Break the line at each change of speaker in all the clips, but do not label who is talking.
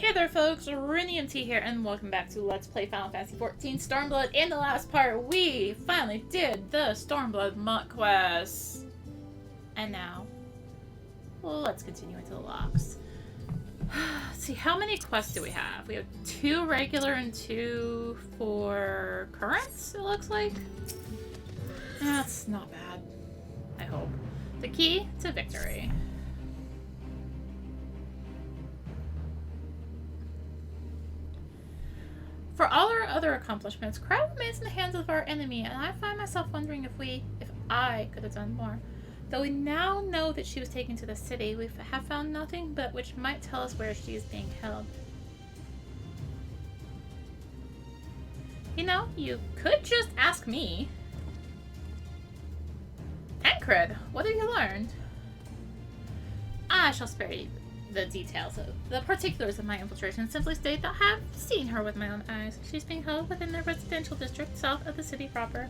Hey there folks, rinimt here, and welcome back to Let's Play Final Fantasy XIV Stormblood. In the last part, we finally did the Stormblood monk quest. And now, let's continue into the Lochs. Let's see, how many quests do we have? We have 2 regular and 2 for currents, it looks like. That's not bad, I hope. The key to victory. For all our other accomplishments, Crowd remains in the hands of our enemy, and I find myself wondering if I could have done more. Though we now know that she was taken to the city, we have found nothing but which might tell us where she is being held. You know, you could just ask me. Tancred, what have you learned? I shall spare you the details of the particulars of my infiltration. Simply state that I have seen her with my own eyes. She's being held within the residential district south of the city proper.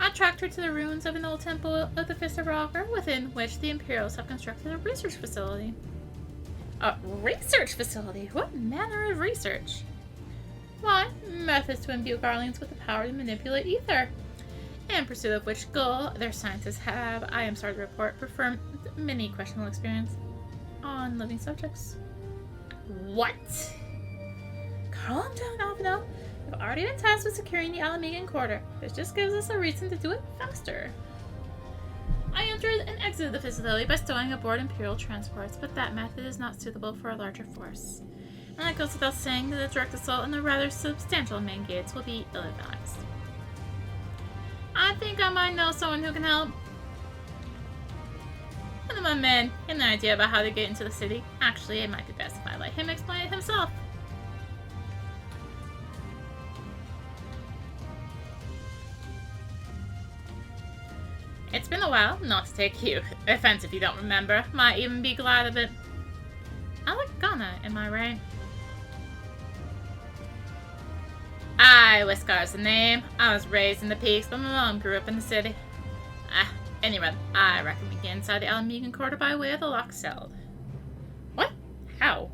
I tracked her to the ruins of an old temple of the Fist of Rocker, within which the Imperials have constructed a research facility. A research facility? What manner of research? Why, methods to imbue Garleans with the power to manipulate ether. In pursuit of which goal their scientists have, I am sorry to report, performed many questionable experiments on living subjects. What? Calm down, Alvino. We've already been tasked with securing the Ala Mhigo quarter. This just gives us a reason to do it faster. I entered and exited the facility by stowing aboard Imperial transports, but that method is not suitable for a larger force. And it goes without saying that a direct assault on the rather substantial main gates will be ill-advised. I think I might know someone who can help. One of my men had an idea about how to get into the city. Actually, it might be best if I let him explain it himself. It's been a while, not to take you offense if you don't remember. Might even be glad of it. Ghana, am I right? Aye, Whiskar's the name. I was raised in the peaks, but my mom grew up in the city. Anyway, I reckon we get inside the Ala Mhigo quarter by way of the Lochs. What? How?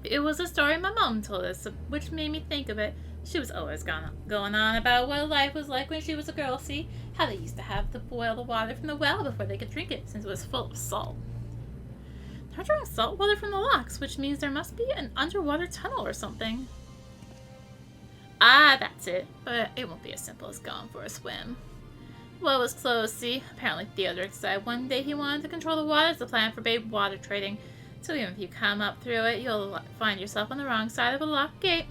It was a story my mom told us, which made me think of it. She was always going on about what life was like when she was a girl, see? How they used to have to boil the water from the well before they could drink it, since it was full of salt. They're drawing salt water from the Lochs, which means there must be an underwater tunnel or something. Ah, that's it. But it won't be as simple as going for a swim. Well, it was closed, see? Apparently Theodore decided one day he wanted to control the waters to plan for bait water trading. So even if you come up through it, you'll find yourself on the wrong side of a locked gate.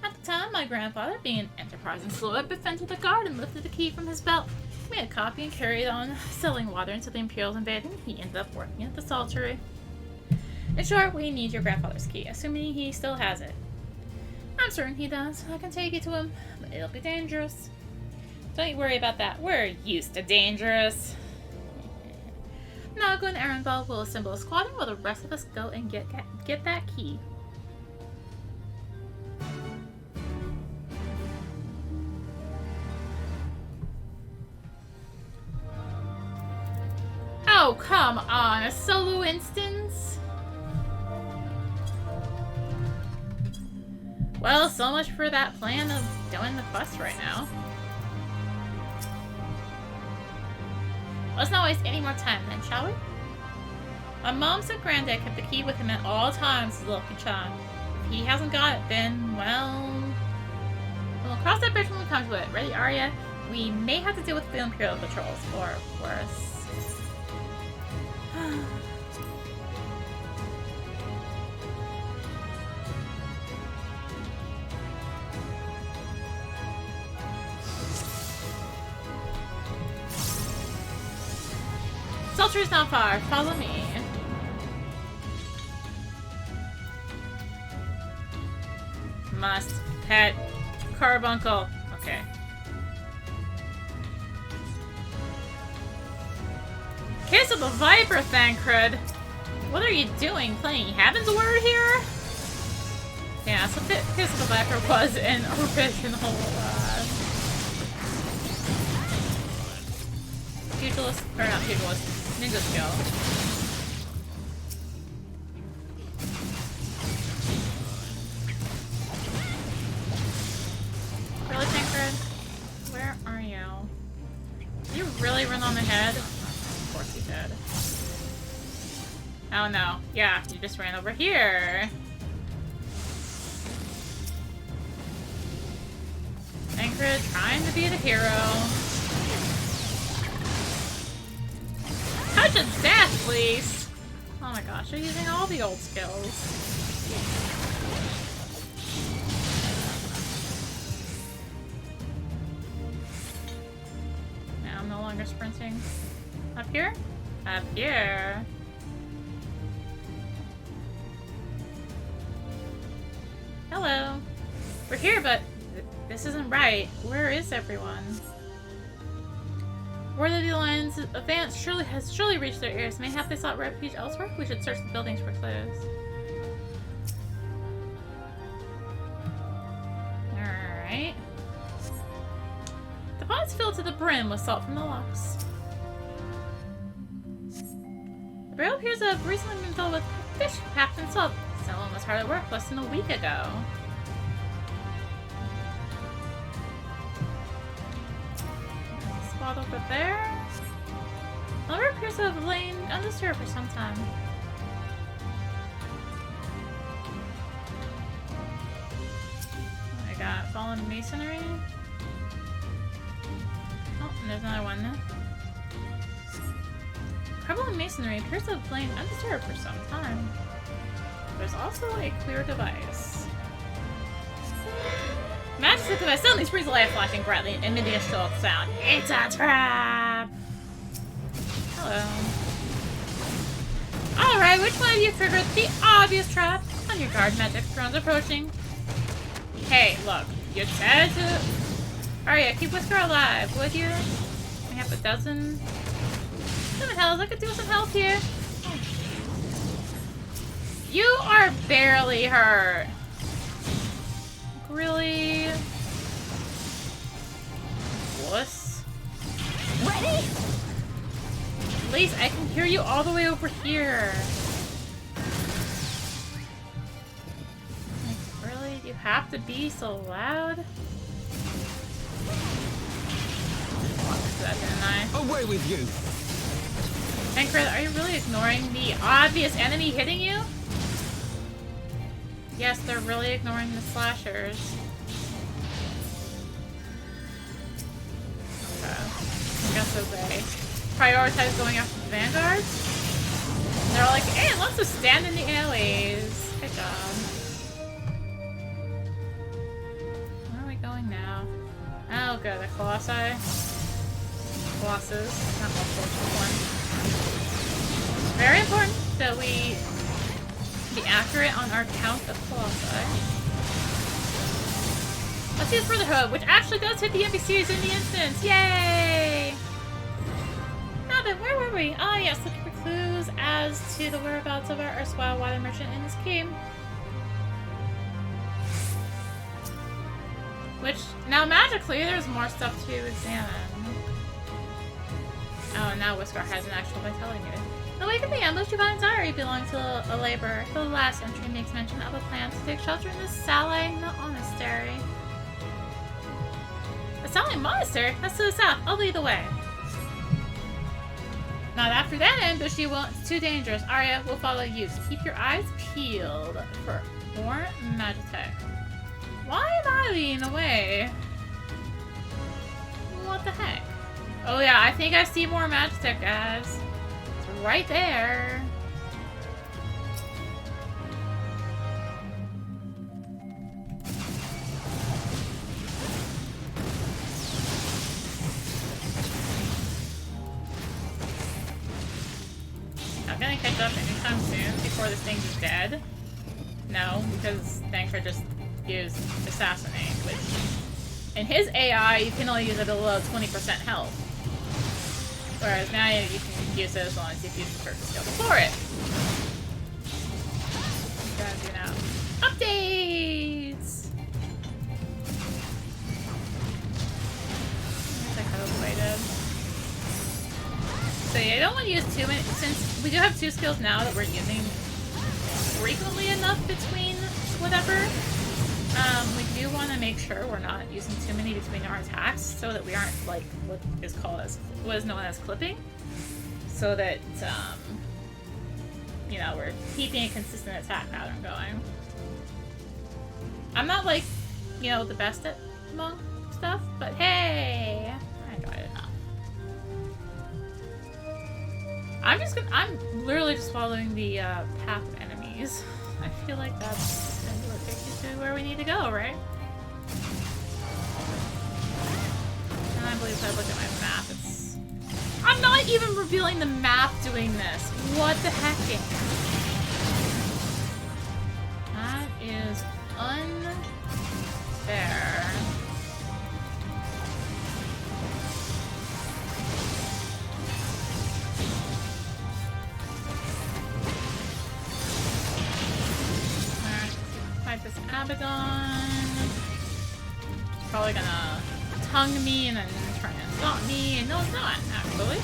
At the time, my grandfather, being an enterprising slow-up, befriended the guard and lifted the key from his belt. He made a copy and carried on selling water until the Imperials invaded. He ended up working at the saltery. In short, we need your grandfather's key, assuming he still has it. I'm certain he does. I can take you to him, but it'll be dangerous. Don't you worry about that. We're used to dangerous. Nago and Arenball will assemble a squadron while the rest of us go and get that key. Oh, come on. A solo instance? Well, so much for that plan of doing the quest right now. Let's not waste any more time then, shall we? My mom said Granddad kept the key with him at all times, Lucky Chan. If he hasn't got it, then, well... We'll cross that bridge when we come to it. Ready, Arya? We may have to deal with the Imperial patrols, or worse. Salter's not far. Follow me. Must pet carbuncle. Okay. Kiss of the Viper, Thancred. What are you doing? Playing Heaven's Word here? Yeah, so Kiss of the Viper was an original pugilist, or not pugilist, ninja skill. Yeah, you just ran over here. Tancred trying to be the hero. Touch of death, please! Oh my gosh, you're using all the old skills. Now I'm no longer sprinting. Up here? Up here. Hello. We're here, but this isn't right. Where is everyone? Word of the Lion's advance has surely reached their ears. Mayhap they sought refuge elsewhere? We should search the buildings for clues. Alright. The pot's filled to the brim with salt from the Lochs. The barrel appears to have recently been filled with fish packed in salt. Someone was hard at work less than a week ago. Spot over there. The river appears to have lain undisturbed for some time. I got fallen masonry. Oh, and there's another one. Crumbling masonry appears to have lain undisturbed for some time. There's also a clear device. Magic device suddenly springs to life, flashing brightly and emitting a shrill sound. It's a trap! Hello. Alright, which one of you triggered the obvious trap? On your guard, magic drones approaching. Hey, look, you said to... Alright, keep Whisker alive, would you? We have a dozen... Some hells, I could do some help here. You are barely hurt. Really? Wuss.
Ready?
At least I can hear you all the way over here. Like, really? You have to be so loud? That, didn't I?
Away with you!
Tancred, are you really ignoring the obvious enemy hitting you? Yes, they're really ignoring the slashers. Okay. I guess obey. Prioritize going after the vanguards. They're like, hey, let's just stand in the alleys. Good job. Where are we going now? Oh, good. The Colossi. Colossus. Not multiple, one. Very important that we be accurate on our count of Colossi. Let's use Brotherhood, which actually does hit the NPCs in the instance. Yay! Now then, where were we? Ah, yes, looking for clues as to the whereabouts of our erstwhile water merchant in this game. Which, now magically, there's more stuff to examine. Oh, and now Whisker has an actual by telling you. Awake the ambush, you find a diary belonging to a laborer. The last entry makes mention of a plan to take shelter in the Salai Monastery. The Salai Monastery? That's to the south. I'll lead the way. Not after that ambush, you won't. It's too dangerous. Arya will follow you. So keep your eyes peeled for more Magitech. Why am I leading the way? What the heck? Oh yeah, I think I see more Magitech, guys. Right there. Not gonna catch up anytime soon before this thing is dead. No, because Tancred just used Assassinate, which in his AI you can only use it below 20% health. Whereas now you can use it as long as you've used the certain skill before it. Guys, you know. Updates! I could have waited. So yeah, I don't want to use too many, since we do have two skills now that we're using frequently enough between whatever. We do want to make sure we're not using too many between our attacks, so that we aren't like what is known as clipping, so that you know, we're keeping a consistent attack pattern going. I'm not like, you know, the best at monk stuff, but hey, I enjoyed it enough. I'm literally just following the path of enemies. I feel like that's going to take you to where we need to go, right? And I believe if I look at my map, I'm not even revealing the map doing this. What the heck? That is unfair. Alright, fight this Abaddon. Probably gonna tongue me and then try and stop me. No, it's not, actually.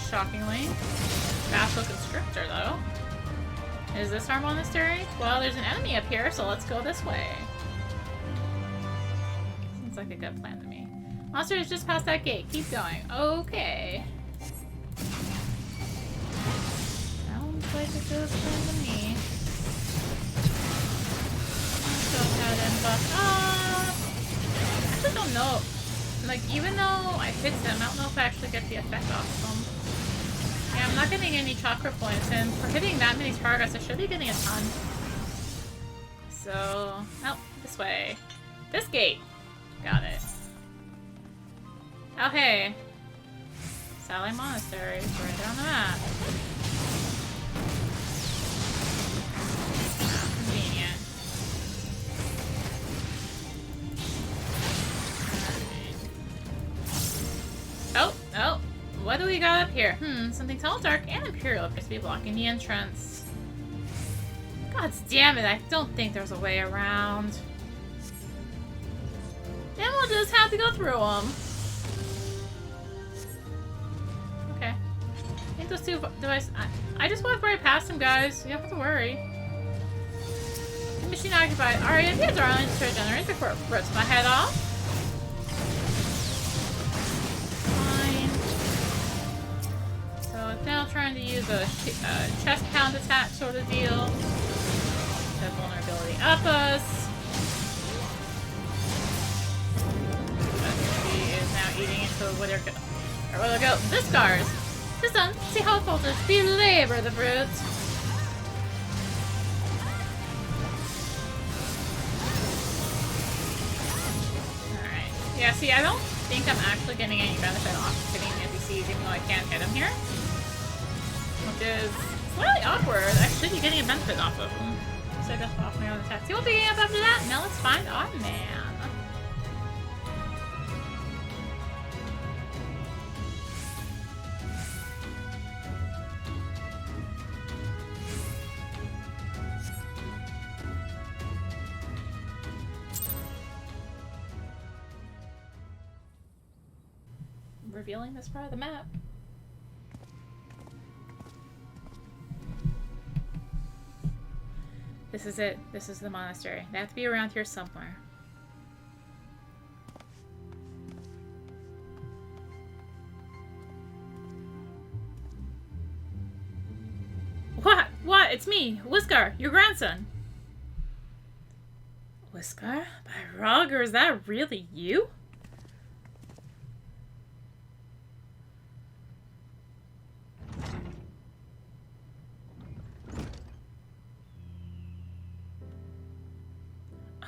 Shockingly. Vassal Constrictor, though. Is this our monastery? Well, there's an enemy up here, so let's go this way. Seems like a good plan to me. Monster is just past that gate. Keep going. Okay. Sounds like a good plan to me. Let's go ahead and buff up. I actually don't know. Like, even though I hit them, I don't know if I actually get the effect off of them. Yeah, I'm not getting any chakra points, and for hitting that many targets, I should be getting a ton. So, oh, this way. This gate! Got it. Oh, hey. Sally Monastery is right down the map. Convenient. Oh, oh. What do we got up here? Something tall, dark, and imperial appears to be blocking the entrance. God damn it, I don't think there's a way around. Then we'll just have to go through them. Okay. I think those two devices... I just walked right past them, guys. You don't have to worry. The machine occupied. Alright, if you have to run to regenerate before it rips my head off. Now trying to use a chest pound attack sort of deal. That vulnerability up us. She is now eating into where go. The scars. Just done. See how it falters. Belabor the brutes. Alright. Yeah, see, I don't think I'm actually getting any benefit off of hitting NPCs even though I can't hit them here. Which is slightly awkward. I should be getting a benefit off of them. So I just off my own attack. See what we get after that? Now let's find our man. Revealing this part of the map. This is it. This is the monastery. They have to be around here somewhere. What? What? It's me, Whiskar, your grandson. Whiskar? By Roger, is that really you?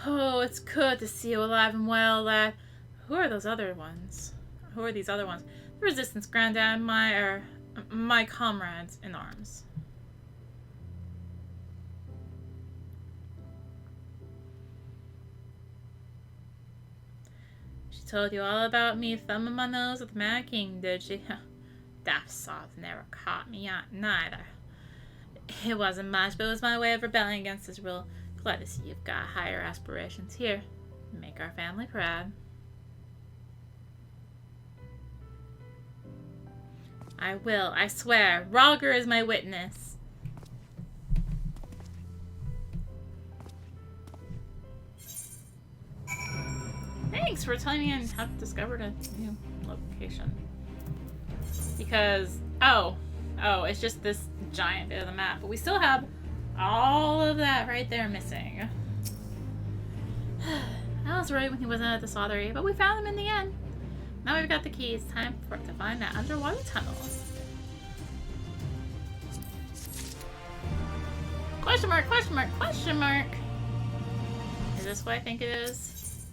Oh, it's good to see you alive and well, lad. Who are those other ones? Who are these other ones? The Resistance, Granddad, my comrades in arms. She told you all about me thumbing my nose at the Mad King, did she? That soft never caught me out neither. It wasn't much, but it was my way of rebelling against his rule. Glad to see you've got higher aspirations here. Make our family proud. I will, I swear. Roger is my witness. Thanks for telling me I've discovered a new location. Because, oh, Oh, it's just this giant bit of the map. But we still have all of that right there missing. I was right when he wasn't at the slaughtery, but we found him in the end. Now we've got the keys. Time to find that underwater tunnel. Question mark, question mark, question mark. Is this what I think it is?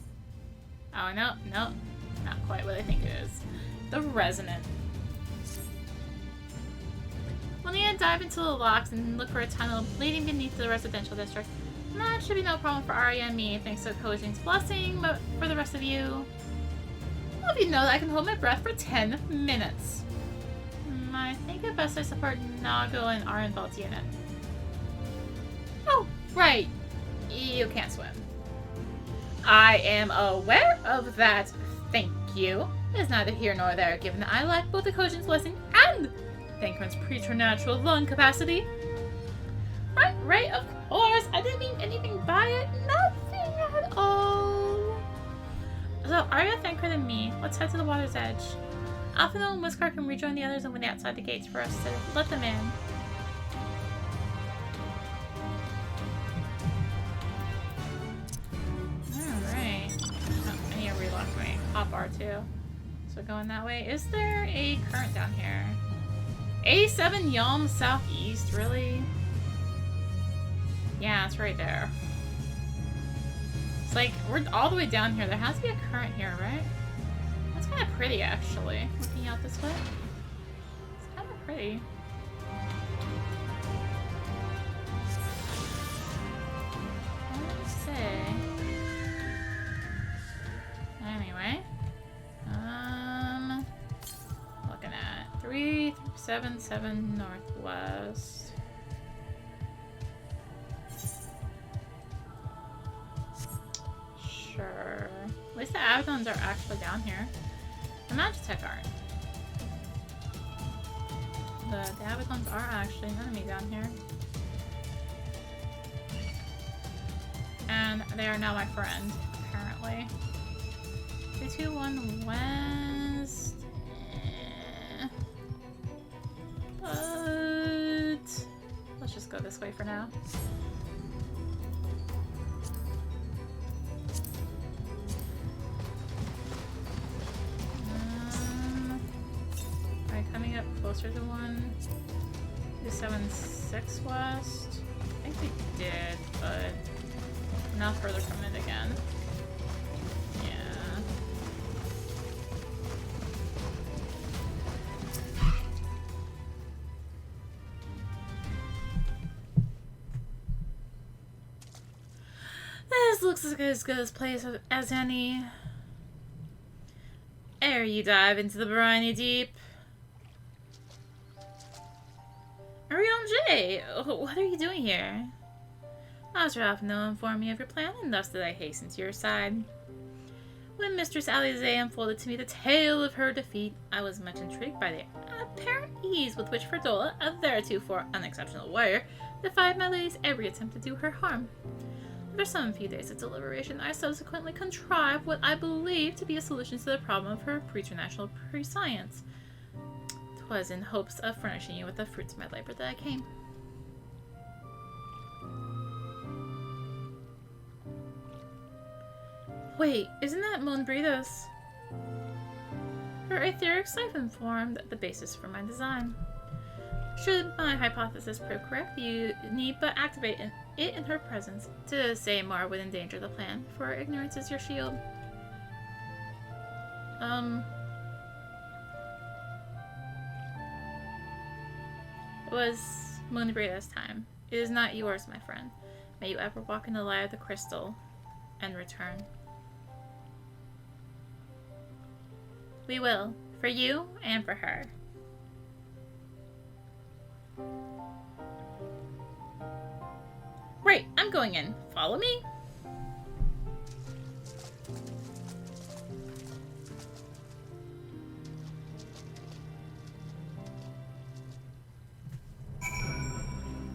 Oh, no, no. Not quite what I think it is. The resonant. We'll need to dive into the Lochs and look for a tunnel leading beneath the residential district. That should be no problem for Arya and me, thanks to Kojin's blessing, but for the rest of you... Well, if you know that I can hold my breath for 10 minutes. I think it best I support Nago and Arenvald's unit. Oh, right. You can't swim. I am aware of that, thank you. It's neither here nor there, given that I lack both the Kojin's blessing and Thancred's preternatural lung capacity. Right, of course. I didn't mean anything by it. Nothing at all. So, Arya, Thancred, and me, let's head to the water's edge. Alphino and Whiskar can rejoin the others and wait outside the gates for us to let them in. Alright. Oh, I need to relock my hotbar too. So going that way. Is there a current down here? A7 Yalm southeast, really? Yeah, it's right there. It's like, we're all the way down here. There has to be a current here, right? That's kind of pretty, actually. Looking out this way. It's kind of pretty. Let's see. Anyway. Looking at 377 northwest. Sure. At least the Abaddons are actually down here. The Magitech aren't. The Abaddons are actually an enemy down here. And they are now my friend, apparently. 321 west. But let's just go this way for now. Coming up closer to 276 west. I think we did, but not further from it again. Yeah. This looks as good a place as any. Ere you dive into the briny deep. Ariane, what are you doing here? Master Alphino informed me of your plan, and thus did I hasten to your side. When Mistress Alize unfolded to me the tale of her defeat, I was much intrigued by the apparent ease with which Ferdola, a theretofore unexceptional warrior, defied my lady's every attempt to do her harm. After some few days of deliberation, I subsequently contrived what I believed to be a solution to the problem of her preternatural prescience. 'Twas in hopes of furnishing you with the fruits of my labor that I came. Wait, isn't that Monbrida's? Her etheric siphon formed the basis for my design. Should my hypothesis prove correct, you need but activate it in her presence. To say more would endanger the plan, for ignorance is your shield. It was Moonbrida's time. It is not yours, my friend. May you ever walk in the light of the crystal and return. We will, for you and for her. Right, I'm going in. Follow me.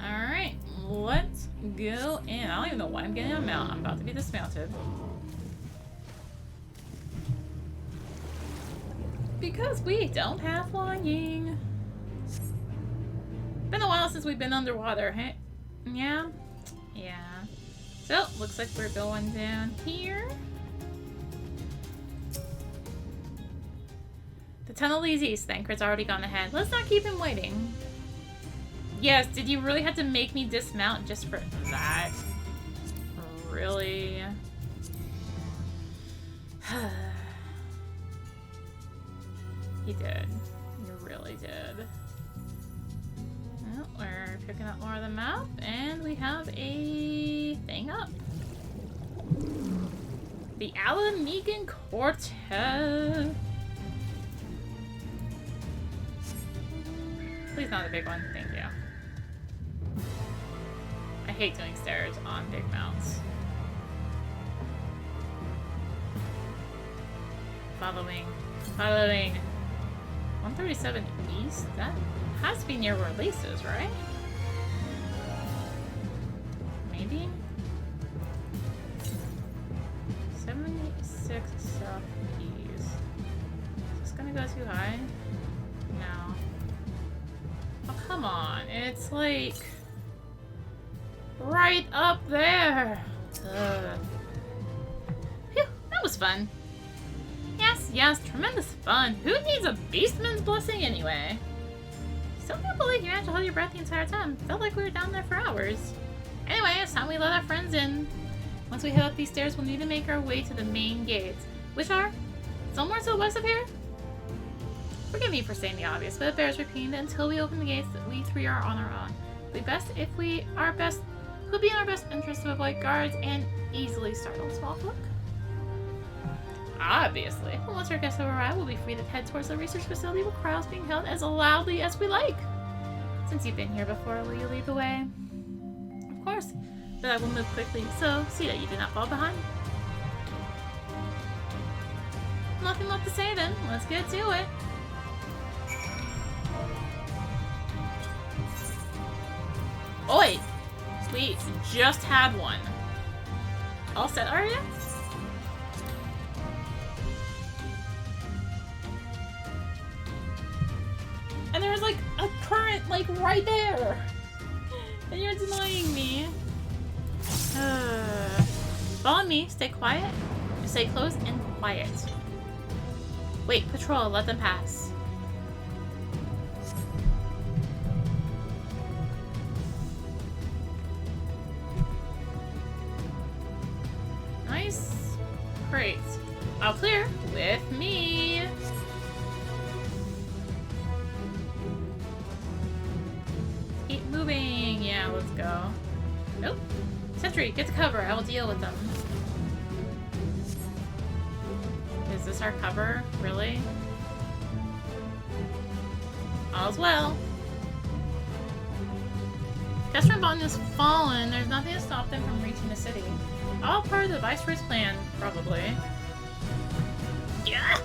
Alright, let's go in. I don't even know why I'm getting a mount. I'm about to be dismounted. Because we don't have flying. Been a while since we've been underwater, hey? Yeah? Yeah. So, looks like we're going down here. The tunnel leads east. The anchor's already gone ahead. Let's not keep him waiting. Yes, did you really have to make me dismount just for that? Really? He did. You really did. Well, we're picking up more of the map, and we have a thing up. The Ala Mhigo Quartet. Please not a big one, thank you. I hate doing stairs on big mounts. Following. 137 east? That has to be near where Lisa is, right? Maybe? 76 southeast. Is this gonna go too high? No. Oh, come on. It's like... right up there! Ugh. Phew, that was fun. Yes, tremendous fun. Who needs a beastman's blessing anyway? Still can't believe you managed to hold your breath the entire time. Felt like we were down there for hours. Anyway, it's time we let our friends in. Once we head up these stairs, we'll need to make our way to the main gates. Which are? Somewhere to the west of here? Forgive me for saying the obvious, but it bears repeating that until we open the gates, we three are on our own. It would be best if it would be in our best interest to avoid guards and easily startle small folk. Obviously. But once our guests have arrived, we'll be free to head towards the research facility where trials being held as loudly as we like. Since you've been here before, will you lead the way? Of course, but I will move quickly, so see that you do not fall behind. Nothing left to say then. Let's get to it. Oi! We just had one. All set, are you? And there's like a current like right there. And you're denying me. Follow me, stay quiet. Stay close and quiet. Wait, patrol, let them pass. Nice. Great. All clear with me. Keep moving. Yeah, let's go. Nope. Sentry, get to cover. I will deal with them. Is this our cover? Really? All's well. Kestrin Bond is fallen. There's nothing to stop them from reaching the city. All part of the Viceroy's plan, probably. Yeah!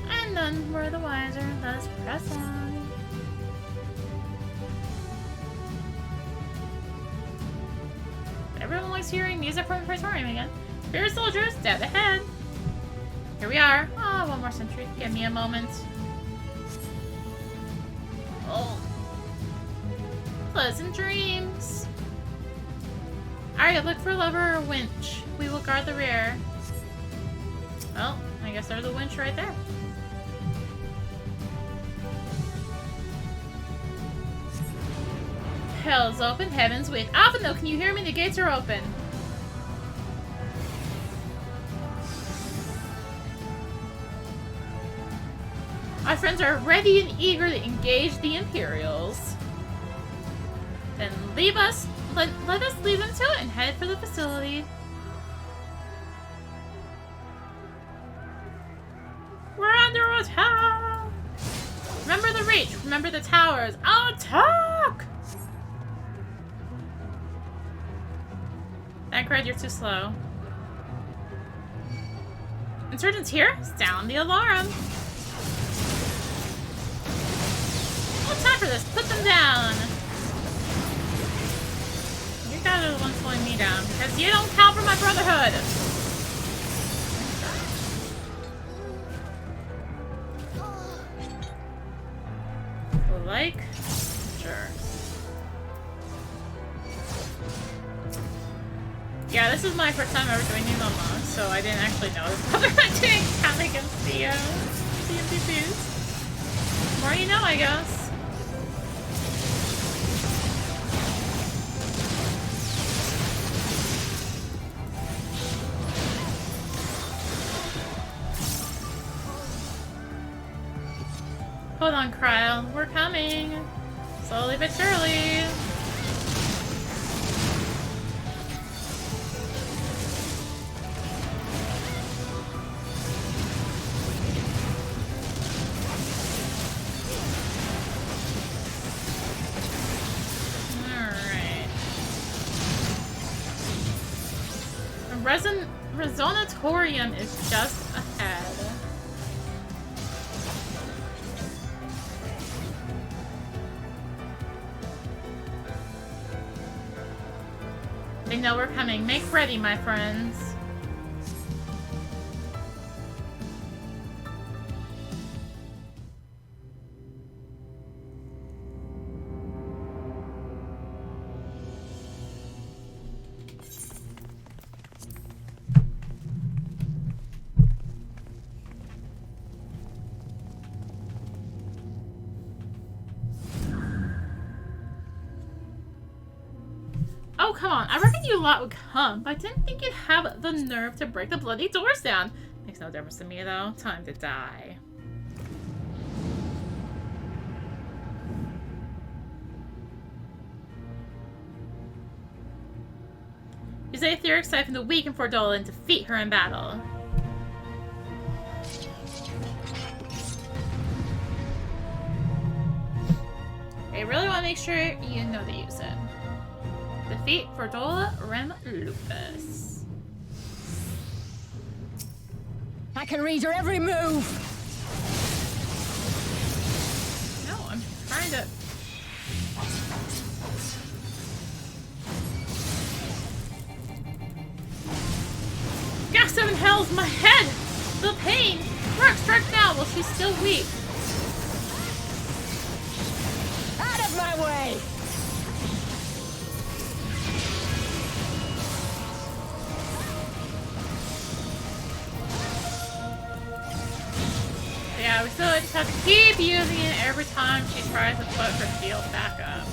And none were the wiser. Let us press on. Everyone likes hearing music from the Praetorium again. Spirit soldiers, dead ahead. Here we are. Ah, oh, one more sentry. Give me a moment. Oh. Pleasant dreams. Alright, look for a lever or winch. We will guard the rear. Well, I guess there's a winch right there. Hell's open, heaven's weak. Alphino, can you hear me? The gates are open. My friends are ready and eager to engage the Imperials. Then leave us. Let us lead them to it and head for the facility. We're under attack! Remember the reach. Remember the towers. Attack! Tancred, you're too slow. Insurgents here? Sound the alarm. No time for this. Put them down. You guys are the ones pulling me down because you don't count for my brotherhood. Like Yeah, this is my first time ever doing these on Lochs, so I didn't actually notice how they're doing count against the NPCs. More you know, I guess. Hold on, Cryo. We're coming. Slowly but surely. Alright. Resonatorium is just ahead. They know we're coming. Make ready, my friends. Oh, come on. I reckon you lot would come, but I didn't think you'd have the nerve to break the bloody doors down. Makes no difference to me, though. Time to die. Use the etheric siphon to weaken Fordola and defeat her in battle. I really want to make sure you know to use it. Defeat Fordola Rem Lupus.
I can read your every move!
No, I'm trying to... Gas 7 hells, my head! The pain! Rock, strike now while she's still weak.
Out of my way!
Yeah, we still just have to keep using it every time she tries to put her shield back up.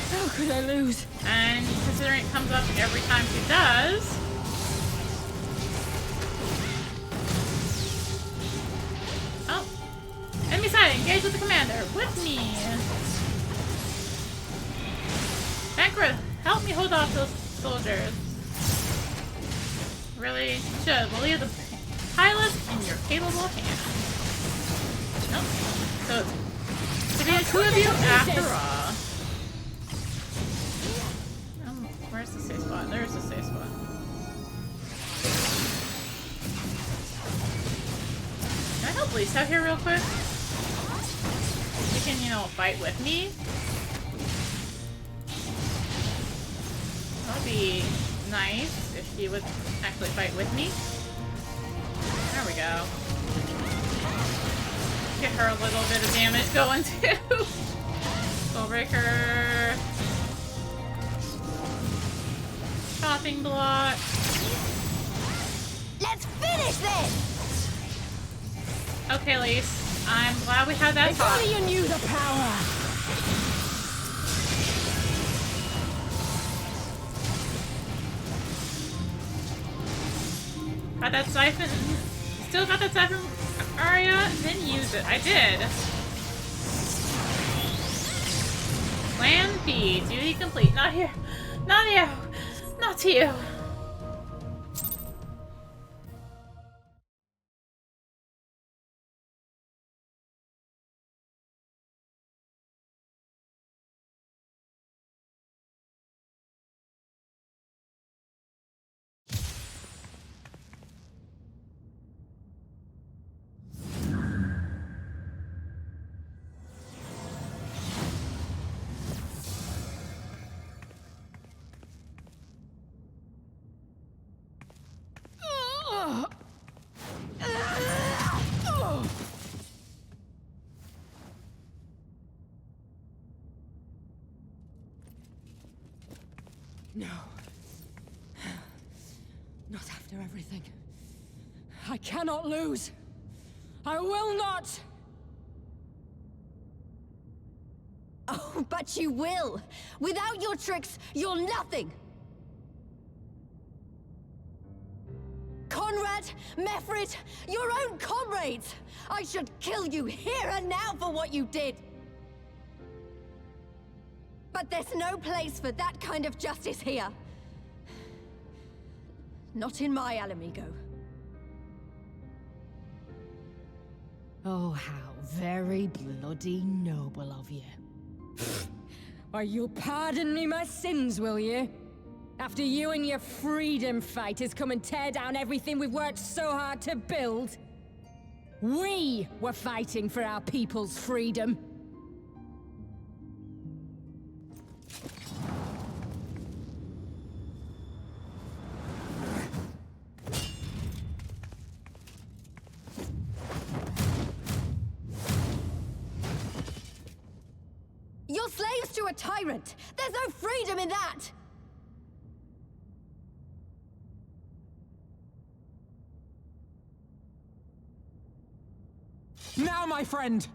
How could I lose?
And considering it comes up every time she does... Oh. Enemy side, engage with the commander. With me. Bankrupt, help me hold off those soldiers. Really should. We'll leave the pilot in your capable hands. Nope. So it's to be the two of you after all. Where's the safe spot? There's the safe spot. Can I help Lisa out here real quick? You can, you know, fight with me. That would be nice if she would actually fight with me. There we go. Get her a little bit of damage going too. Soulbreaker. Chopping block.
Let's finish this!
Okay, Lise. I'm glad we had that
If
talk.
only you knew the power!
Got that siphon. Still got that siphon, Arya. Didn't use it. I did. Plan B. Duty complete. Not here. Not you. Not to you.
No. Not after everything. I cannot lose. I will not!
Oh, but you will! Without your tricks, you're nothing! Conrad, Mefrid, your own comrades! I should kill you here and now for what you did! But there's no place for that kind of justice here. Not in my Ala Mhigo.
Oh, how very bloody noble of you. Why, you'll pardon me my sins, will you? After you and your freedom fighters come and tear down everything we've worked so hard to build? We were fighting for our people's freedom.
You're slaves to a tyrant! There's no freedom in that!
Now, my friend!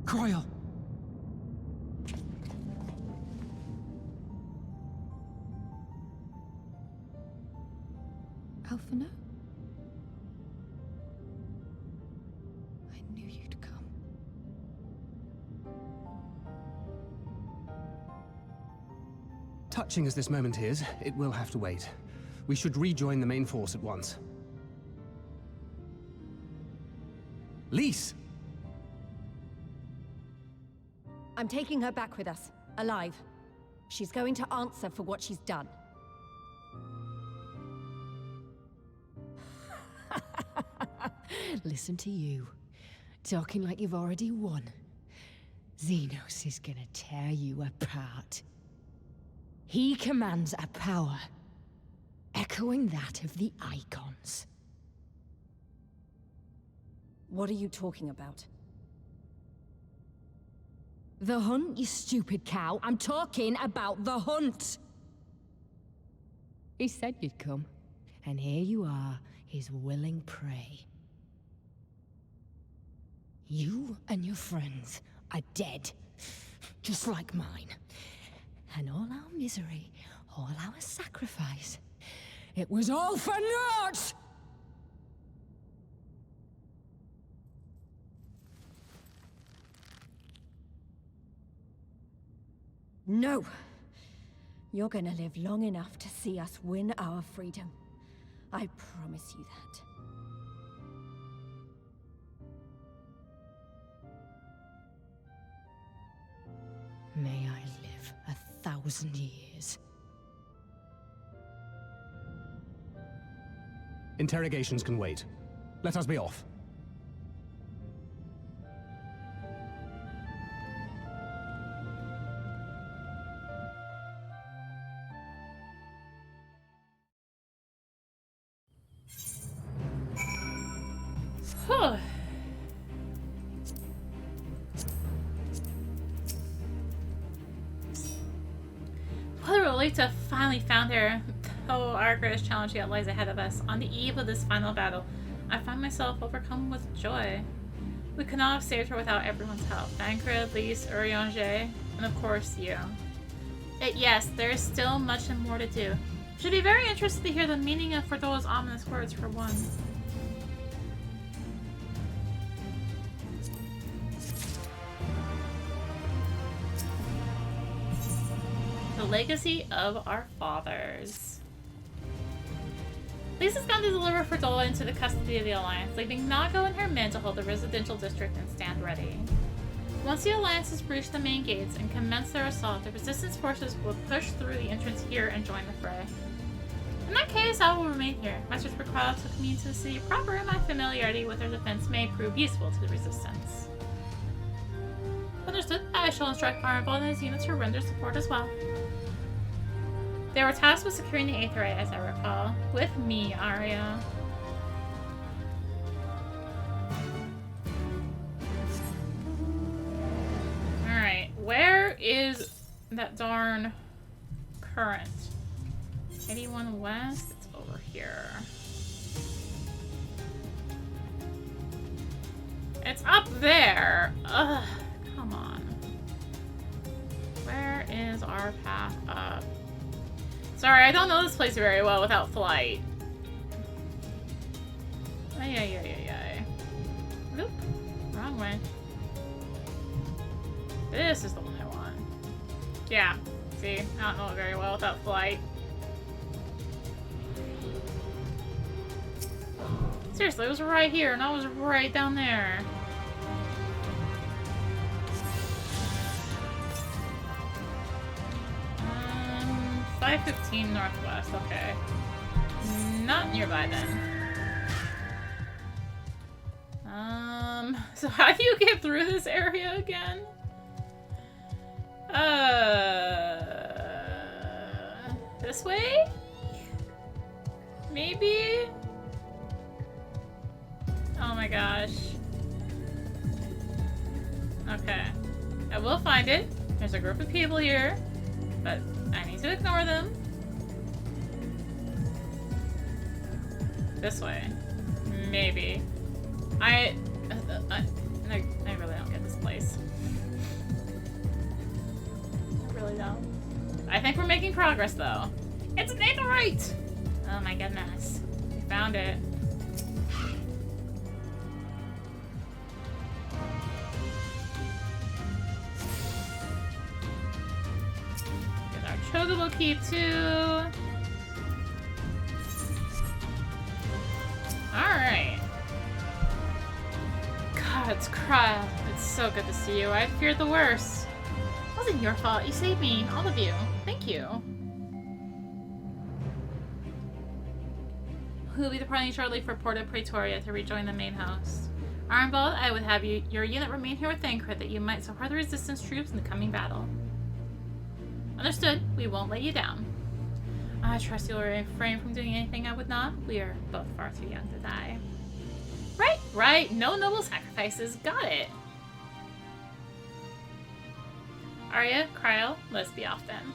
Croyle!
Alphino? I knew you'd come.
Touching as this moment is, it will have to wait. We should rejoin the main force at once. Lise!
I'm taking her back with us, alive. She's going to answer for what she's done.
Listen to you. Talking like you've already won. Xenos is gonna tear you apart. He commands a power, echoing that of the Icons.
What are you talking about?
The hunt, you stupid cow. I'm talking about the hunt! He said you'd come, and here you are, his willing prey. You and your friends are dead, just like mine. And all our misery, all our sacrifice, it was all for naught!
No! You're gonna live long enough to see us win our freedom. I promise you that.
May I live 1,000 years.
Interrogations can wait. Let us be off.
Whew. What a relief to have finally found her. Though our greatest challenge yet lies ahead of us. On the eve of this final battle, I find myself overcome with joy. We could not have saved her without everyone's help. Thancred, Lise, Urianger, and of course you. Yes, there is still much and more to do. Should be very interested to hear the meaning of Ferdola's ominous words for one. The legacy of our fathers. Lisa's gone to deliver Ferdola into the custody of the Alliance, leaving Nago and her men to hold the residential district and stand ready. Once the Alliance has breached the main gates and commenced their assault, the Resistance forces will push through the entrance here and join the fray. In that case, I will remain here. My search for Kyle took me to the city proper, and my familiarity with their defense may prove useful to the Resistance. Understood. I shall instruct Fireball and his units to render support as well. They were tasked with securing the Aetherite, as I recall. With me, Arya. Alright, where is that darn current? 81 West? It's over here. It's up there! Ugh, come on. Where is our path up? Sorry, I don't know this place very well without flight. Ay, ay, ay, ay, ay. Nope. Wrong way. This is the one I want. Yeah. See, I don't know it very well without flight. Seriously, it was right here, and I was right down there. 515 northwest, okay. Not nearby then. So how do you get through this area again? This way? Maybe? Oh my gosh. Okay. I will find it. There's a group of people here, but I need to ignore them. This way. Maybe. I really don't get this place. I really don't. I think we're making progress, though. It's an Aetherite! Oh my goodness. We found it. Get our Chocobo Keep, too. Alright. God, it's Kryl. It's so good to see you. I feared the worst. It wasn't your fault. You saved me. All of you. Thank you. We will be departing shortly for Porta Praetoria to rejoin the main host. Armbald, I would have your unit remain here with Thancred that you might support the resistance troops in the coming battle. Understood. We won't let you down. I trust you'll refrain from doing anything I would not. We are both far too young to die. Right, right. No noble sacrifices. Got it. Arya, Kryl, let's be off then.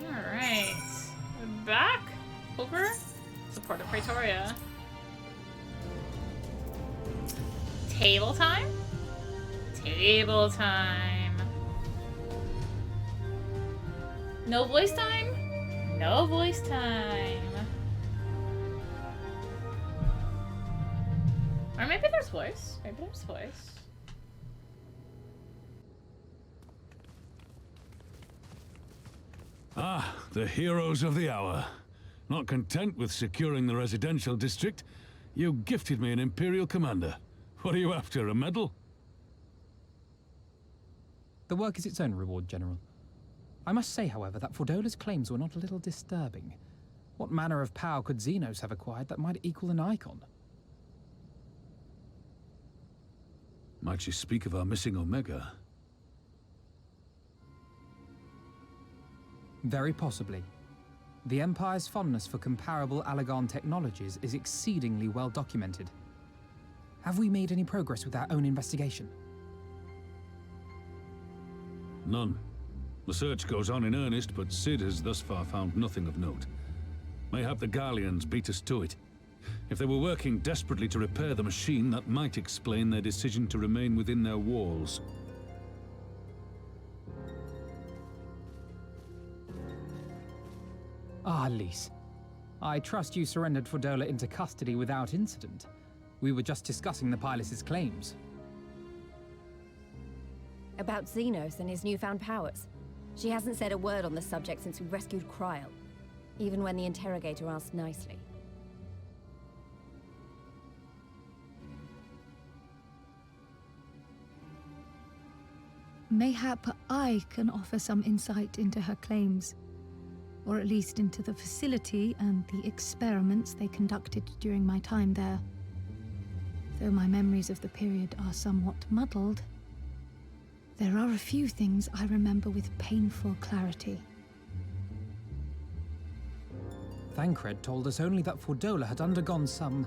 Alright. Back over to Porta Praetoria. Table time? Table time. No voice time? No voice time. Or maybe there's voice. Maybe there's voice.
Ah, the heroes of the hour. Not content with securing the residential district, you gifted me an Imperial commander. What are you after, a medal?
The work is its own reward, General. I must say, however, that Fordola's claims were not a little disturbing. What manner of power could Xenos have acquired that might equal an icon?
Might she speak of our missing Omega?
Very possibly. The Empire's fondness for comparable Allagan technologies is exceedingly well documented. Have we made any progress with our own investigation?
None. The search goes on in earnest, but Cid has thus far found nothing of note. Mayhap the Garleans beat us to it. If they were working desperately to repair the machine, that might explain their decision to remain within their walls.
Ah, Lys. I trust you surrendered Fordola into custody without incident. We were just discussing the pilot's claims.
About Xenos and his newfound powers. She hasn't said a word on the subject since we rescued Kryl, even when the interrogator asked nicely.
mayhap I can offer some insight into her claims, or at least into the facility and the experiments they conducted during my time there. Though my memories of the period are somewhat muddled, there are a few things I remember with painful clarity.
Thancred told us only that Fordola had undergone some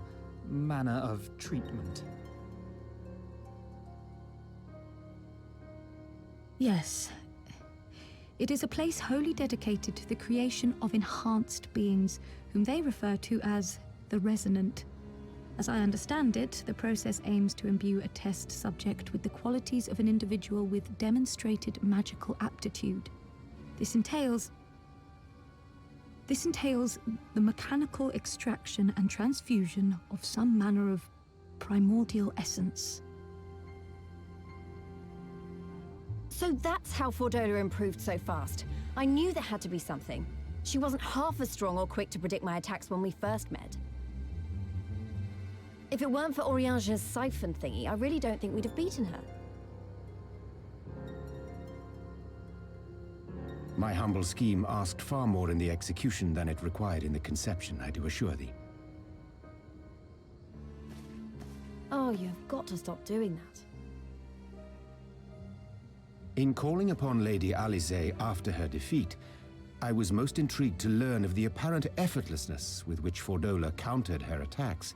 manner of treatment.
Yes. It is a place wholly dedicated to the creation of enhanced beings, whom they refer to as the Resonant. As I understand it, the process aims to imbue a test subject with the qualities of an individual with demonstrated magical aptitude. This entails the mechanical extraction and transfusion of some manner of primordial essence.
So that's how Fordola improved so fast. I knew there had to be something. She wasn't half as strong or quick to predict my attacks when we first met. If it weren't for Oriange's siphon thingy, I really don't think we'd have beaten her.
My humble scheme asked far more in the execution than it required in the conception, I do assure thee.
Oh, you've got to stop doing that.
In calling upon Lady Alisaie after her defeat, I was most intrigued to learn of the apparent effortlessness with which Fordola countered her attacks.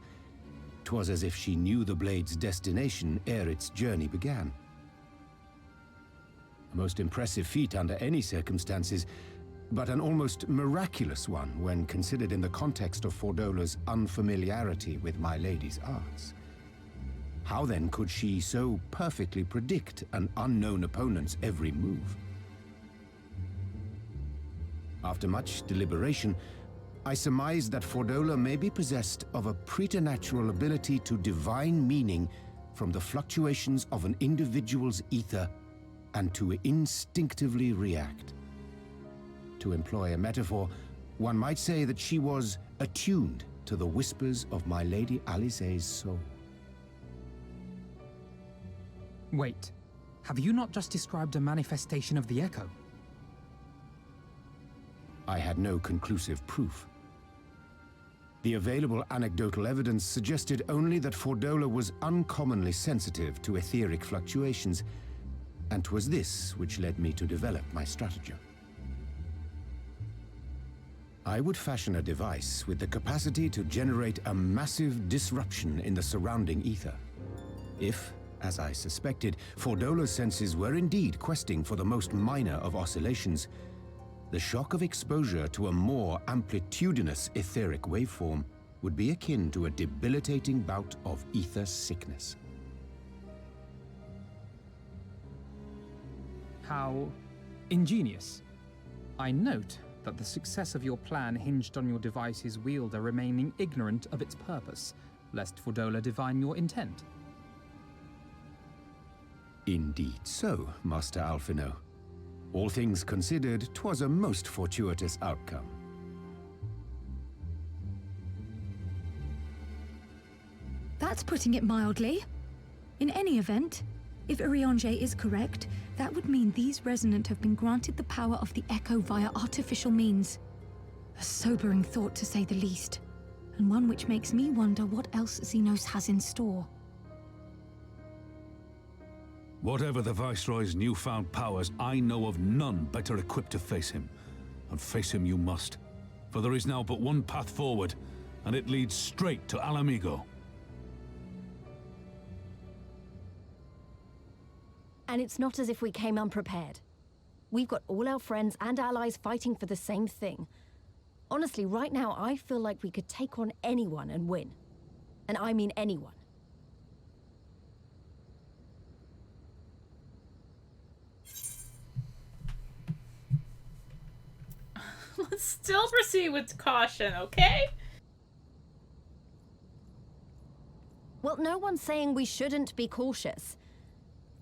'Twas as if she knew the blade's destination ere its journey began. A most impressive feat under any circumstances, but an almost miraculous one when considered in the context of Fordola's unfamiliarity with my lady's arts. How then could she so perfectly predict an unknown opponent's every move? After much deliberation, I surmised that Fordola may be possessed of a preternatural ability to divine meaning from the fluctuations of an individual's ether and to instinctively react. To employ a metaphor, one might say that she was attuned to the whispers of my Lady Alisaie's soul.
Wait, have you not just described a manifestation of the Echo?
I had no conclusive proof. The available anecdotal evidence suggested only that Fordola was uncommonly sensitive to etheric fluctuations, and 'twas this which led me to develop my stratagem. I would fashion a device with the capacity to generate a massive disruption in the surrounding ether. If, as I suspected, Fordola's senses were indeed questing for the most minor of oscillations, the shock of exposure to a more amplitudinous etheric waveform would be akin to a debilitating bout of ether sickness.
How ingenious. I note that the success of your plan hinged on your device's wielder remaining ignorant of its purpose, lest Fordola divine your intent.
Indeed so, Master Alphino. All things considered, 'twas a most fortuitous outcome.
That's putting it mildly. In any event, if Oriange is correct, that would mean these Resonant have been granted the power of the Echo via artificial means. A sobering thought, to say the least, and one which makes me wonder what else Xenos has in store.
Whatever the Viceroy's newfound powers, I know of none better equipped to face him. And face him you must. For there is now but one path forward, and it leads straight to Ala Mhigo.
And it's not as if we came unprepared. We've got all our friends and allies fighting for the same thing. Honestly, right now, I feel like we could take on anyone and win. And I mean anyone.
Let's still proceed with caution, okay?
Well, no one's saying we shouldn't be cautious.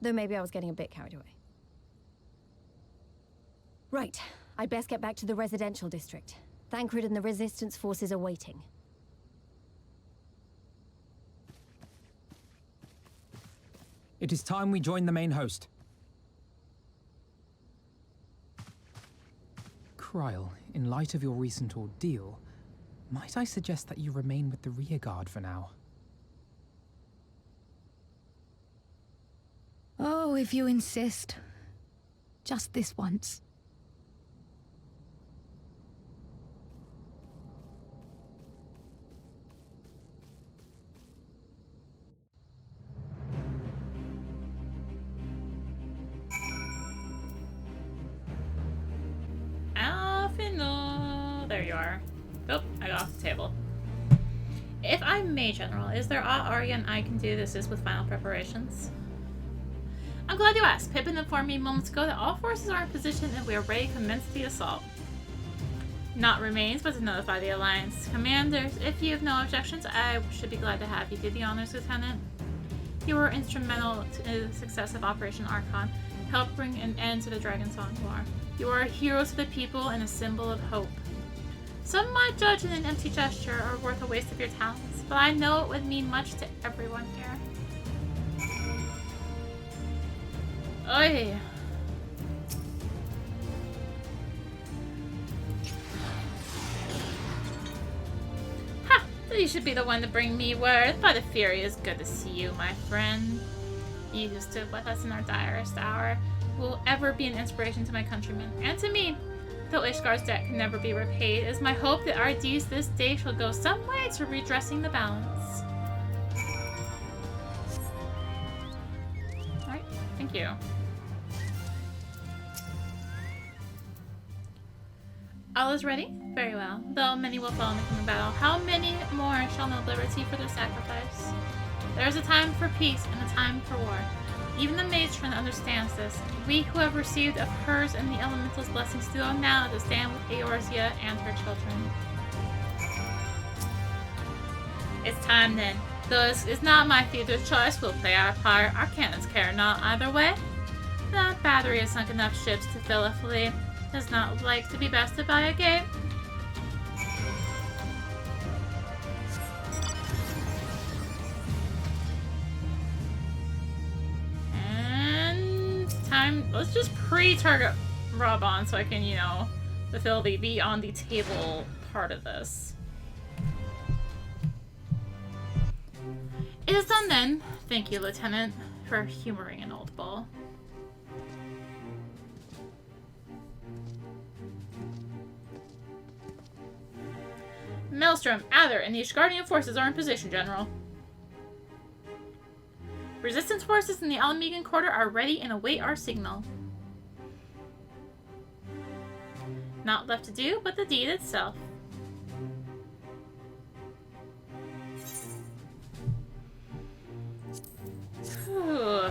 Though maybe I was getting a bit carried away. Right, I'd best get back to the residential district. Thancred and the Resistance forces are waiting.
It is time we join the main host. Kryl, in light of your recent ordeal, might I suggest that you remain with the rearguard for now?
Oh, if you insist. Just this once.
There you are. Oh, I got off the table. If I may, General, is there aught Arya and I can do this is with final preparations? I'm glad you asked. Pippin informed me moments ago that all forces are in position and we are ready to commence the assault. Naught remains but to notify the Alliance. Commanders, if you have no objections, I should be glad to have you do the honors, Lieutenant. You were instrumental to the success of Operation Archon, helped bring an end to the Dragonsong War. You are a hero to the people and a symbol of hope. Some might judge in an empty gesture or worth a waste of your talents, but I know it would mean much to everyone here. Oy. Ha! So you should be the one to bring me word. By the Fury, it's good to see you, my friend. You who stood with us in our direst hour will ever be an inspiration to my countrymen and to me. Though Ishgar's debt can never be repaid, it is my hope that our deeds this day shall go some way to redressing the balance. Alright, thank you. All is ready? Very well. Though many will fall in the coming battle, how many more shall know liberty for their sacrifice? There is a time for peace and a time for war. Even the matron understands this. We who have received of hers and the elemental's blessings do now to stand with Eorzea and her children. It's time then. Though it's not my theater's choice, we'll play our part. Our cannons care not either way. That battery has sunk enough ships to fill a fleet. Does not like to be bested by a gate. Let's just pre-target Raban so I can, you know, fulfill the be on the table part of this. It is done then. Thank you, Lieutenant, for humoring an old bull. Maelstrom, Adder, and the Ishgardian forces are in position, General. Resistance forces in the Ala Mhigo quarter are ready and await our signal. Not left to do, but the deed itself. Whew.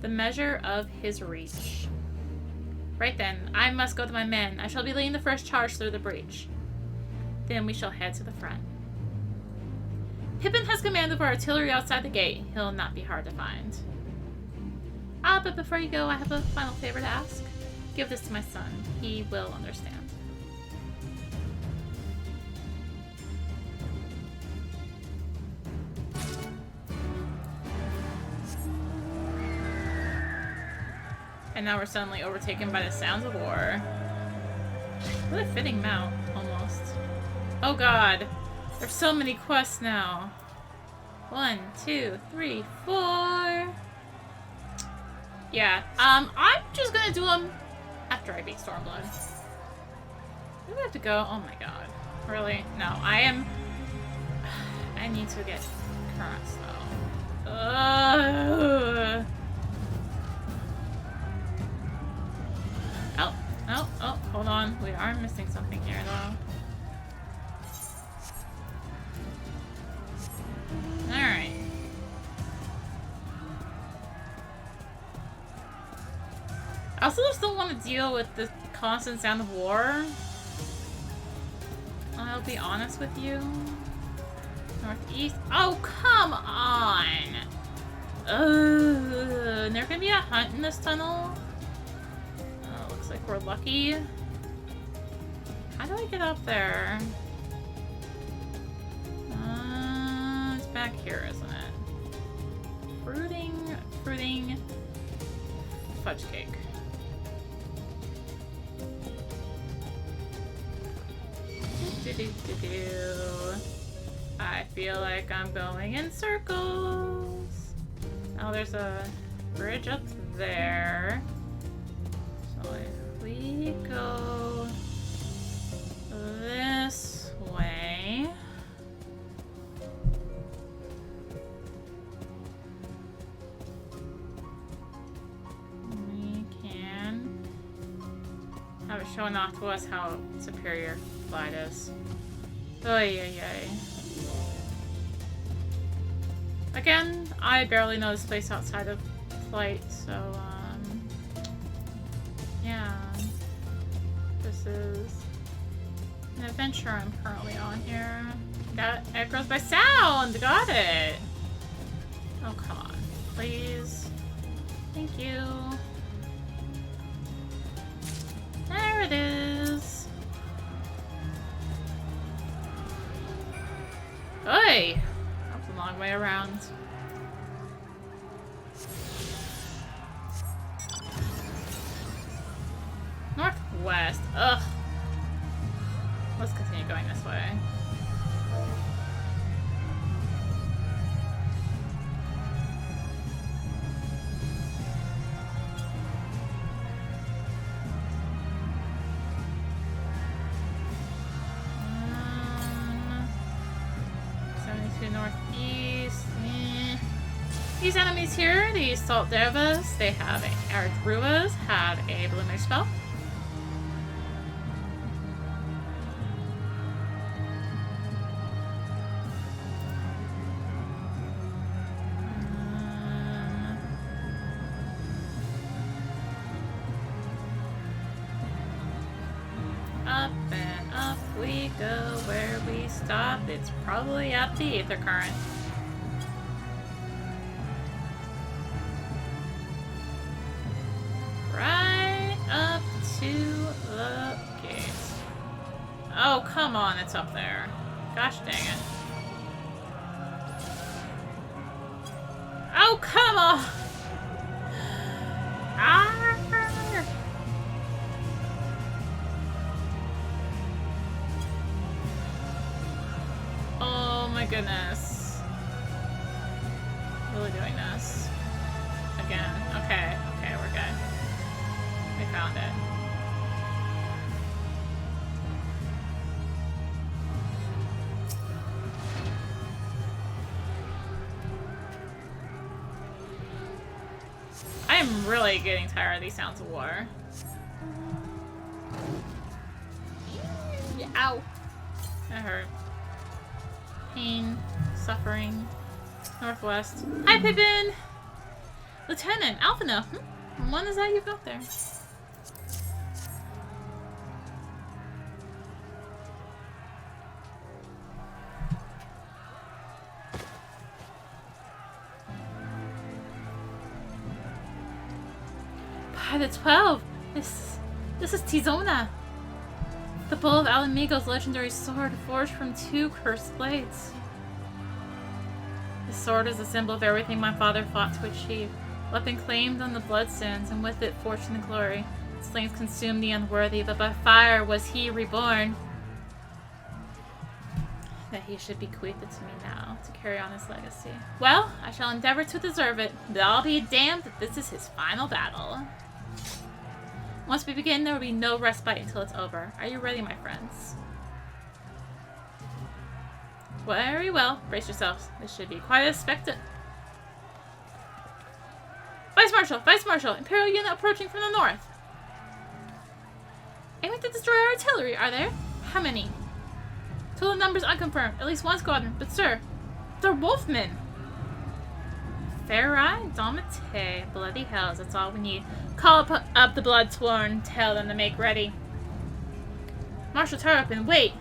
The measure of his reach. Right then, I must go to my men. I shall be leading the first charge through the breach. Then we shall head to the front. Pippin has command of our artillery outside the gate. He'll not be hard to find. Ah, but before you go, I have a final favor to ask. Give this to my son. He will understand. And now we're suddenly overtaken by the sounds of war. What a fitting mount, almost. Oh god. There's so many quests now. 1, 2, 3, 4. Yeah, I'm just gonna do them after I beat Stormblood. Do I have to go? Oh my god. Really? No, I need to get currents though. Oh, hold on. We are missing something here, though. Alright. I also just don't want to deal with the constant sound of war. I'll be honest with you. Northeast. Oh, come on! Ugh. There gonna be a hunt in this tunnel? Looks like we're lucky. How do I get up there? It's back here, isn't it? Fruiting fudge cake. I feel like I'm going in circles. Oh, there's a bridge up there. So if we go this way. We can have it shown off to us how superior flight is. Oy, oy, oy. Again, I barely know this place outside of flight, so, yeah. This is an adventure I'm currently on here. Got it. It grows by sound! Got it! Oh, come on. Please. Thank you. There it is. Oi! That was a long way around. Northwest. Ugh. Let's continue going this way. Northeast. These enemies here, these Salt Devas, they have Earth Ruas, have a Bloomer spell. Up and up we go. Where we stop, it's probably at the Aether Current. Right up to the gate. Oh, come on, it's up there. Gosh dang it. Oh, come on! Ah! Oh my goodness. Really doing this. Again. Okay, okay, we're good. We found it. I am really getting tired of these sounds of war. Ow! That hurt. Pain, suffering, northwest. Hi, Pippin! Lieutenant, Alphino. When is that you got there? By the 12! This is Tizona! The bull of Ala Mhigo's legendary sword, forged from 2 cursed blades. This sword is a symbol of everything my father fought to achieve. Weapon claimed on the bloodstones, and with it fortune and glory. Its flames consumed the unworthy, but by fire was he reborn. That he should bequeath it to me now, to carry on his legacy. Well, I shall endeavor to deserve it, but I'll be damned if this is his final battle. Once we begin, there will be no respite until it's over. Are you ready, my friends? Very well. Brace yourselves. This should be quite a spectacle. Vice Marshal! Vice Marshal! Imperial unit approaching from the north! Aiming to destroy our artillery, are there? How many? Total numbers unconfirmed. At least 1 squadron. But sir, they're wolfmen! Farai Domite. Bloody hells, that's all we need. Call up the Bloodsworn. Tell them to make ready. Marshal Tarapin, wait!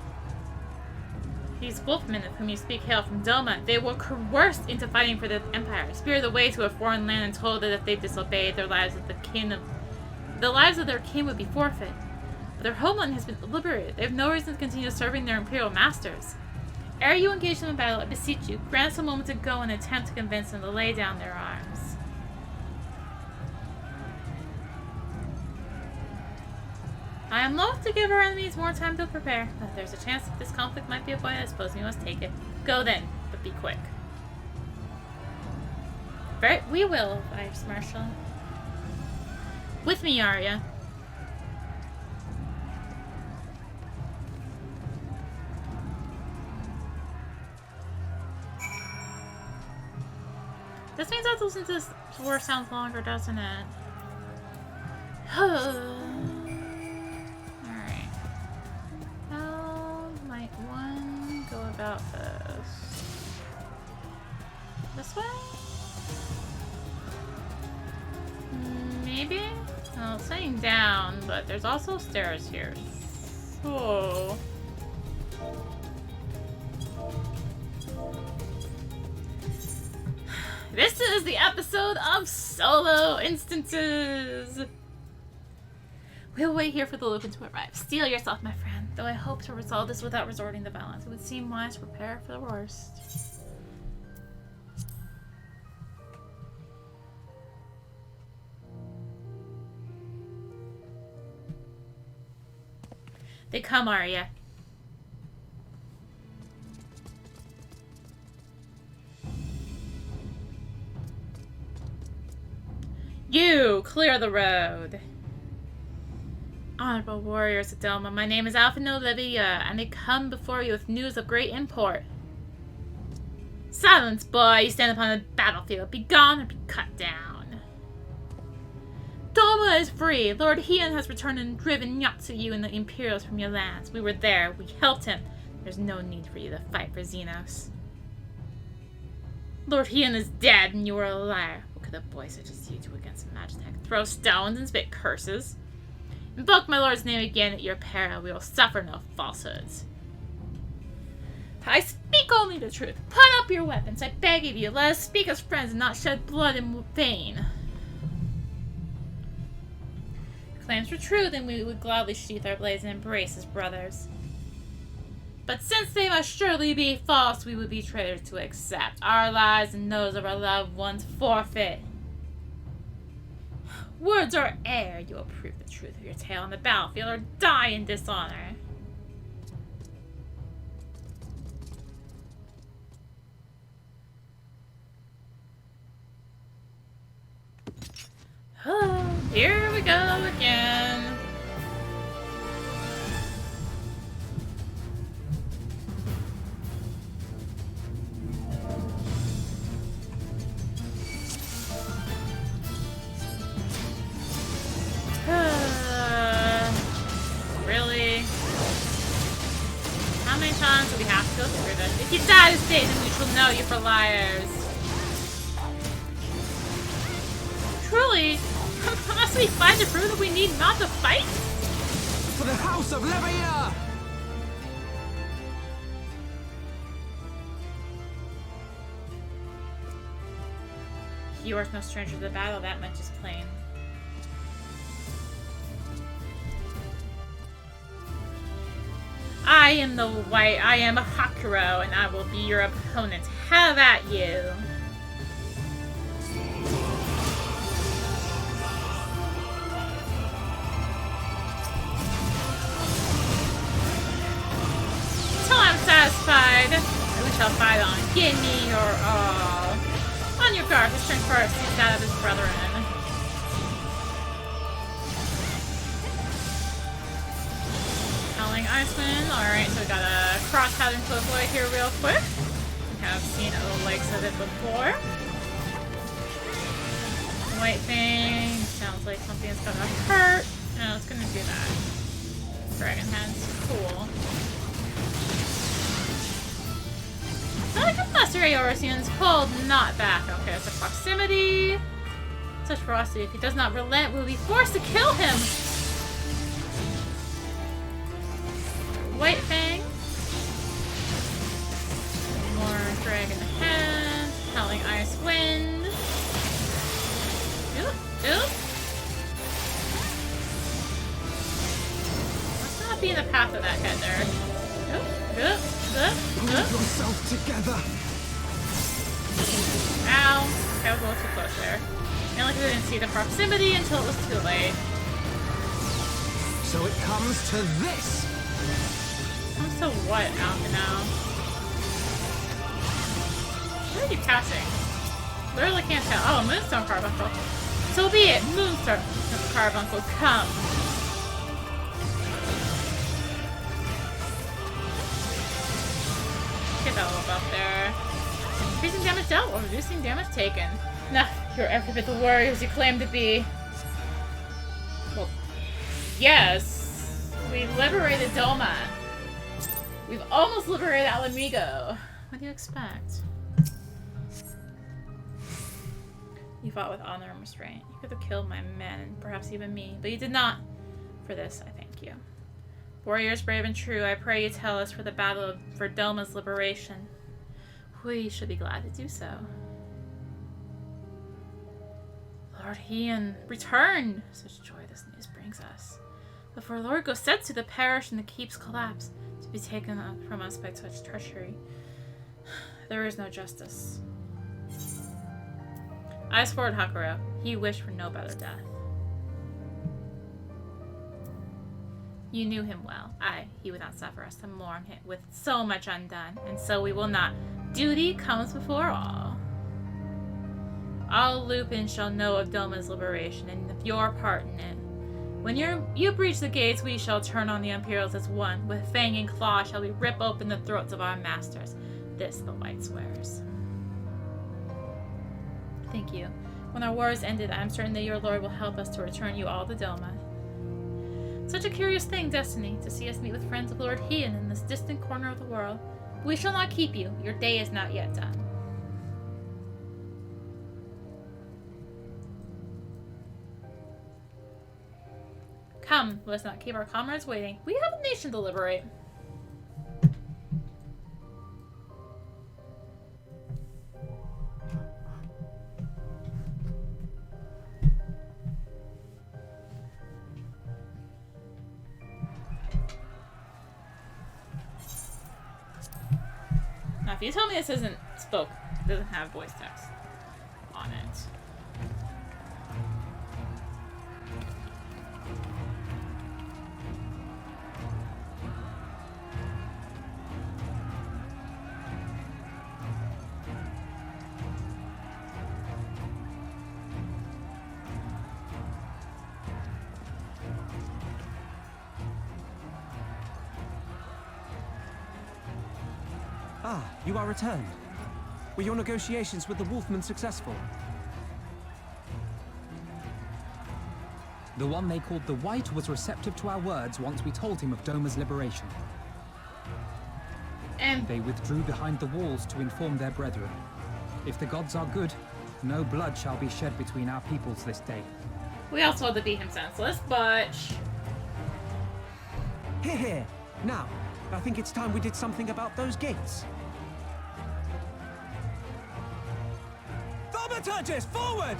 These wolfmen of whom you speak hail from Doma. They were coerced into fighting for the Empire, spirited away to a foreign land and told that if they disobeyed, the lives of their king would be forfeit. But their homeland has been liberated. They have no reason to continue serving their imperial masters. Ere you engage them in battle, I beseech you, grant us a moment to go and attempt to convince them to lay down their arms. I am loath to give our enemies more time to prepare, but if there's a chance that this conflict might be avoided, I suppose we must take it. Go then, but be quick. We will, Vice Marshal. With me, Arya. This means I have to listen to this 4 sounds longer, doesn't it? Alright. How might one go about this? This way? Maybe? Well, it's saying down, but there's also stairs here. So... This is the episode of solo instances! We'll wait here for the Lucan to arrive. Steel yourself, my friend. Though I hope to resolve this without resorting to violence, it would seem wise to prepare for the worst. They come, Arya. You! Clear the road! Honorable warriors of Delma, my name is Alphino Levia, and I come before you with news of great import. Silence, boy! You stand upon the battlefield. Be gone or be cut down. Delma is free. Lord Heian has returned and driven Yatsuyu and the Imperials from your lands. We were there. We helped him. There's no need for you to fight for Xenos. Lord Heian is dead, and you are a liar. What could a boy such as you do against a Magitech? Throw stones and spit curses? Invoke my lord's name again at your peril. We will suffer no falsehoods. I speak only the truth. Put up your weapons, I beg of you. Let us speak as friends and not shed blood in vain. If claims were true, then we would gladly sheath our blades and embrace as brothers. But since they must surely be false, we would be traitors to accept. Our lives and those of our loved ones forfeit. Words are air. You will prove the truth of your tale on the battlefield or die in dishonor. Oh, here we go again. Really? How many times do we have to go through this? If you die this day, then we shall know you for liars. Truly? Must we find to prove that we need not to fight?
For the House of Levia!
You are no stranger to the battle, that much is plain. I am the White, I am a Hakuro, and I will be your opponent. Have at you! Until I'm satisfied, we shall fight on. Give me your all. On your guard, his strength first, seeks that of his brethren. Icewind. Alright, so we got a cross pattern to avoid here real quick. We have seen the likes of it before. White thing. Sounds like something is gonna hurt. No, it's gonna do that. Dragon Head's cool. I like a Master Eorzean's pulled not back. Okay, so proximity. Such ferocity. If he does not relent, we'll be forced to kill him. White Fang. More Dragon Head. Howling Ice Wind. Oop, oop. Let's not be in the path of that head there. Oop, oop.
Pull yourself together.
Ow. Okay, I was a little too close there. And like I didn't see the proximity until it was too late.
So it comes to this.
Comes to what, now? What are you casting? Literally can't tell. Oh, Moonstone Carbuncle. So be it. Moonstone Carbuncle, come. Get that little buff there. Increasing damage dealt or reducing damage taken. Nah, you're every bit the warrior as you claim to be. Well, yes. We liberated Doma. We've almost liberated Ala Mhigo. What do you expect? You fought with honor and restraint. You could have killed my men and perhaps even me, but you did not. For this, I thank you. Warriors brave and true, I pray you tell us for the battle for Doma's liberation. We should be glad to do so. Lord Heian, return! Such joy this news brings us. But for Lord Gosetsu, the parish and the keep's collapse, to be taken from us by such treachery, there is no justice. Eyes forward, Hakuro. He wished for no better death. You knew him well. He would not suffer us to mourn him with so much undone, and so we will not. Duty comes before all. All Lupin shall know of Doma's liberation, and of your part in it. When you breach the gates, we shall turn on the Imperials as one. With fang and claw shall we rip open the throats of our masters. This the White swears. Thank you. When our war is ended, I am certain that your Lord will help us to return you all to Doma. Such a curious thing, destiny, to see us meet with friends of Lord Heian in this distant corner of the world. We shall not keep you. Your day is not yet done. Come, let us not keep our comrades waiting. We have a nation to liberate. Now, if you tell me this isn't doesn't have voice text on it.
Ah, you are returned. Were your negotiations with the Wolfman successful?
The one they called the White was receptive to our words once we told him of Doma's liberation.
And
they withdrew behind the walls to inform their brethren. If the gods are good, no blood shall be shed between our peoples this day.
We also had to beat him senseless, but...
Here, here. Now, I think it's time we did something about those gates. Thaumaturges, forward!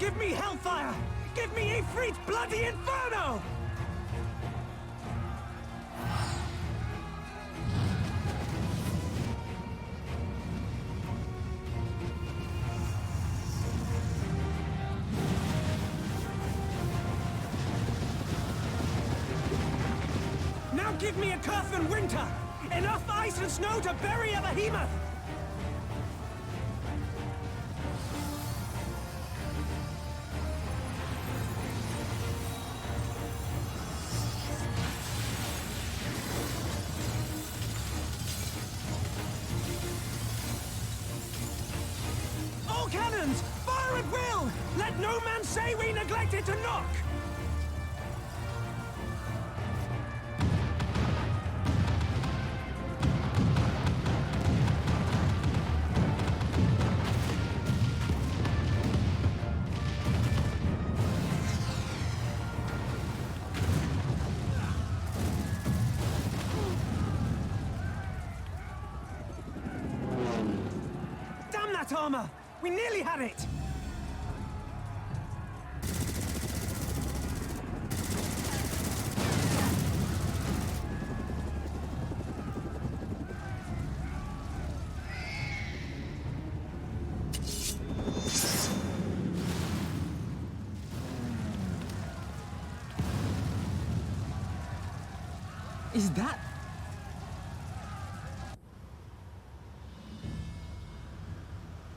Give me hellfire! Give me Ifrit's bloody inferno! Now give me a Curfin winter! Enough ice and snow to bury a behemoth! All cannons! Fire at will! Let no man say we neglected to knock! Armor! We nearly had it!
Is that...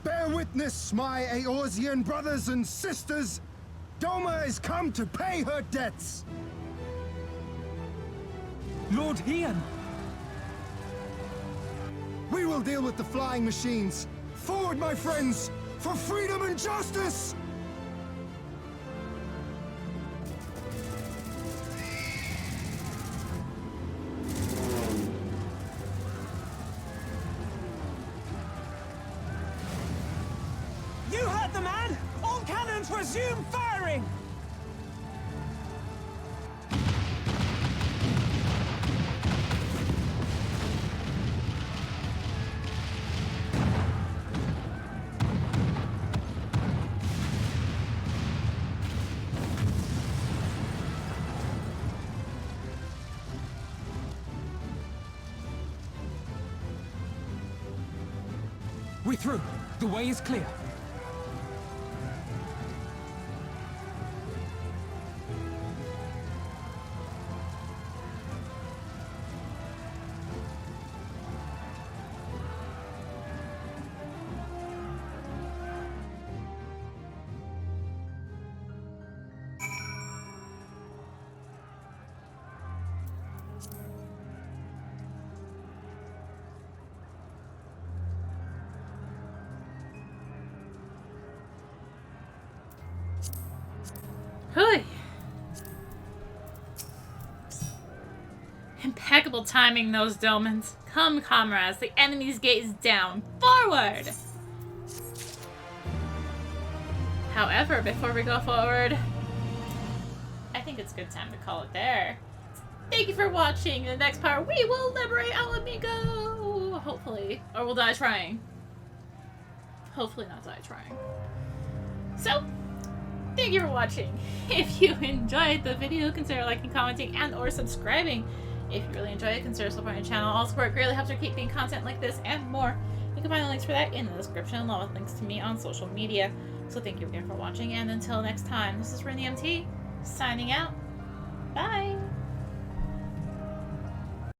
Bear witness, my Eorzean brothers and sisters! Doma is come to pay her debts!
Lord Hian!
We will deal with the flying machines! Forward, my friends! For freedom and justice!
You heard the man! All cannons resume firing!
We're through. The way is clear.
Hui. Impeccable timing, those Domans. Come, comrades, the enemy's gate is down. Forward! However, before we go forward, I think it's a good time to call it there. Thank you for watching. In the next part, we will liberate Ala Mhigo! Hopefully. Or we'll die trying. Hopefully not die trying. So, thank you for watching. If you enjoyed the video, consider liking, commenting, and or subscribing. If you really enjoyed it, consider supporting the channel. All support greatly helps her keep making content like this and more. You can find the links for that in the description, along with links to me on social media. So thank you again for watching, and until next time, this is rinimt, signing out. Bye!